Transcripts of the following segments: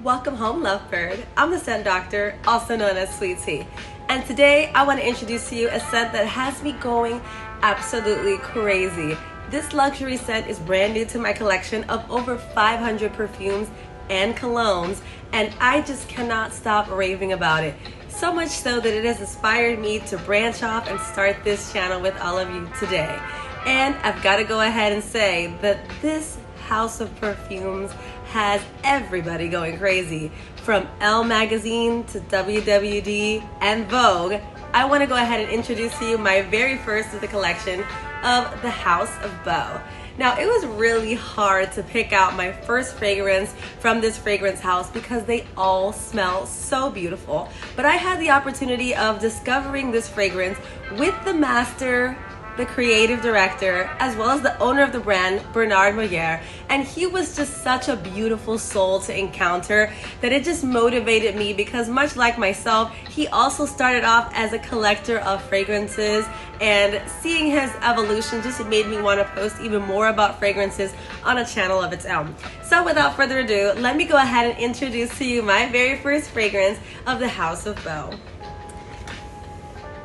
Welcome home, lovebird. I'm the scent doctor, also known as Sweet Tea. And today I want to introduce to you a scent that has me going absolutely crazy. This luxury scent is brand new to my collection of over 500 perfumes and colognes, and I just cannot stop raving about it. So much so that it has inspired me to branch off and start this channel with all of you today. And I've got to go ahead and say that this house of perfumes has everybody going crazy. From Elle magazine to WWD and Vogue, I want to go ahead and introduce to you my very first of the collection of the House of Beau. Now, it was really hard to pick out my first fragrance from this fragrance house because they all smell so beautiful. But I had the opportunity of discovering this fragrance with the master, the creative director, as well as the owner of the brand, Bernard Moyer, and he was just such a beautiful soul to encounter that it just motivated me because much like myself, he also started off as a collector of fragrances, and seeing his evolution just made me want to post even more about fragrances on a channel of its own. So without further ado, let me go ahead and introduce to you my very first fragrance of the House of Beau.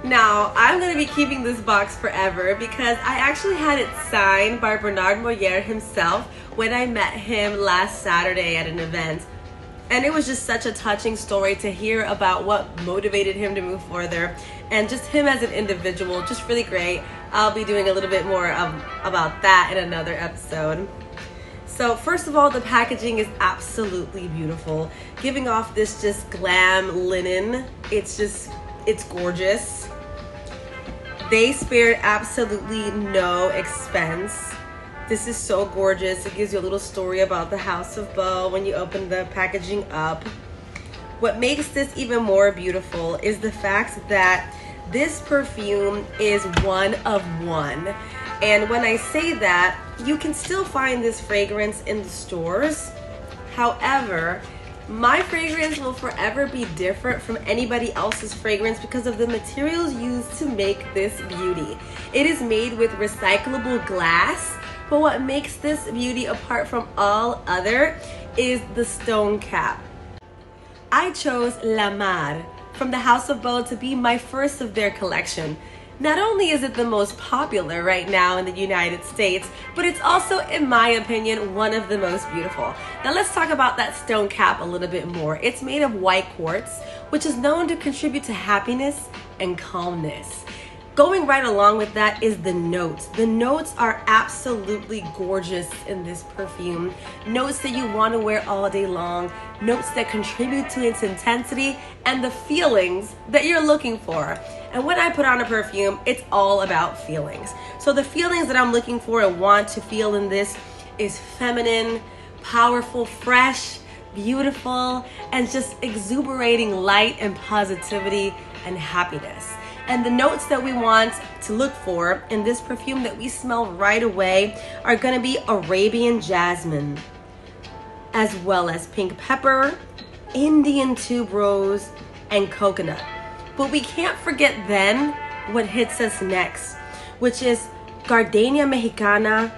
Now, I'm going to be keeping this box forever because I actually had it signed by Bernard Moyer himself when I met him last Saturday at an event. And it was just such a touching story to hear about what motivated him to move further. And just him as an individual, just really great. I'll be doing a little bit more about that in another episode. So first of all, the packaging is absolutely beautiful, giving off this just glam linen. It's gorgeous. They spared absolutely no expense. This is so gorgeous. It gives you a little story about the House of Beau when you open the packaging up. What makes this even more beautiful is the fact that this perfume is one of one. And when I say that, you can still find this fragrance in the stores. However, my fragrance will forever be different from anybody else's fragrance because of the materials used to make this beauty. It is made with recyclable glass, but what makes this beauty apart from all other is the stone cap. I chose La Mar from the House of Beau to be my first of their collection. Not only is it the most popular right now in the United States, but it's also, in my opinion, one of the most beautiful. Now let's talk about that stone cap a little bit more. It's made of white quartz, which is known to contribute to happiness and calmness. Going right along with that is the notes. The notes are absolutely gorgeous in this perfume. Notes that you want to wear all day long. Notes that contribute to its intensity and the feelings that you're looking for. And when I put on a perfume, it's all about feelings. So the feelings that I'm looking for and want to feel in this is feminine, powerful, fresh, beautiful, and just exuberating light and positivity and happiness. And the notes that we want to look for in this perfume that we smell right away are going to be Arabian jasmine, as well as pink pepper, Indian tuberose, and coconut. But we can't forget then what hits us next, which is Gardenia Mexicana,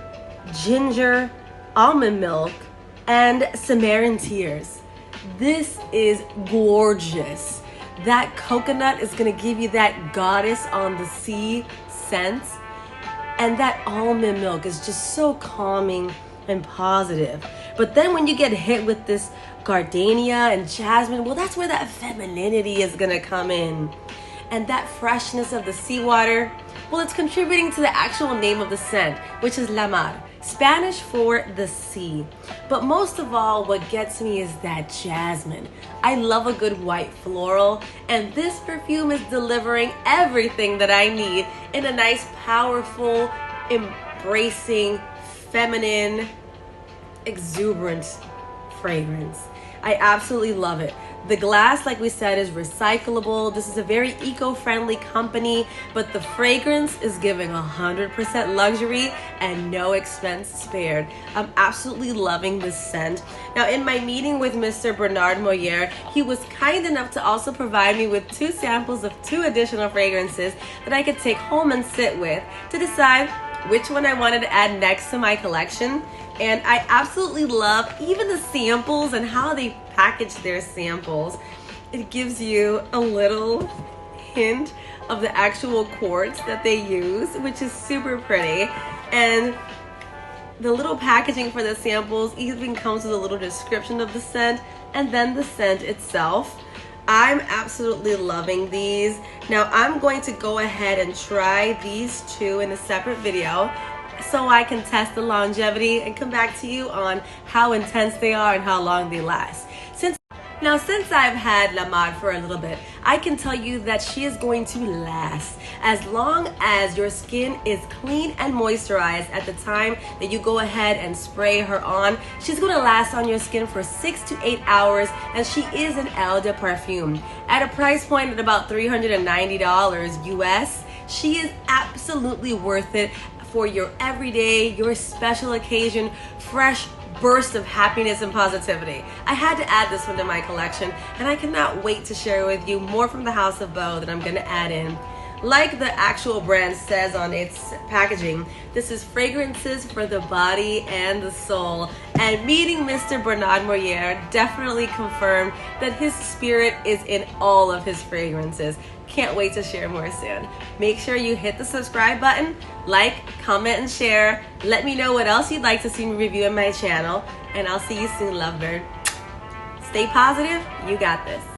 ginger, almond milk, and Sumerian tears. This is gorgeous. That coconut is going to give you that goddess on the sea scent, and that almond milk is just so calming and positive. But then when you get hit with this gardenia and jasmine, well, that's where that femininity is going to come in. And that freshness of the seawater, well, it's contributing to the actual name of the scent, which is La Mar, Spanish for the sea. But most of all, what gets me is that jasmine. I love a good white floral, and this perfume is delivering everything that I need in a nice, powerful, embracing, feminine, exuberant fragrance. I absolutely love it. The glass, like we said, is recyclable. This is a very eco-friendly company, but the fragrance is giving 100% luxury and no expense spared. I'm absolutely loving this scent. Now, in my meeting with Mr. Bernard Moyer, he was kind enough to also provide me with 2 samples of 2 additional fragrances that I could take home and sit with to decide which one I wanted to add next to my collection. And I absolutely love even the samples and how they package their samples. It gives you a little hint of the actual quartz that they use, which is super pretty. And the little packaging for the samples even comes with a little description of the scent and then the scent itself. I'm absolutely loving these. Now I'm going to go ahead and try these two in a separate video so I can test the longevity and come back to you on how intense they are and how long they last. Since I've had La Mode for a little bit, I can tell you that she is going to last as long as your skin is clean and moisturized at the time that you go ahead and spray her on. She's going to last on your skin for 6 to 8 hours, and she is an eau de perfume. At a price point at about $390 US, she is absolutely worth it for your everyday, your special occasion, fresh burst of happiness and positivity. I had to add this one to my collection, and I cannot wait to share with you more from the House of Beau that I'm going to add in. Like the actual brand says on its packaging, this is fragrances for the body and the soul. And meeting Mr. Bernard Moyer definitely confirmed that his spirit is in all of his fragrances. Can't wait to share more soon. Make sure you hit the subscribe button, like, comment, and share. Let me know what else you'd like to see me review on my channel, and I'll see you soon, lovebird. Stay positive. You got this.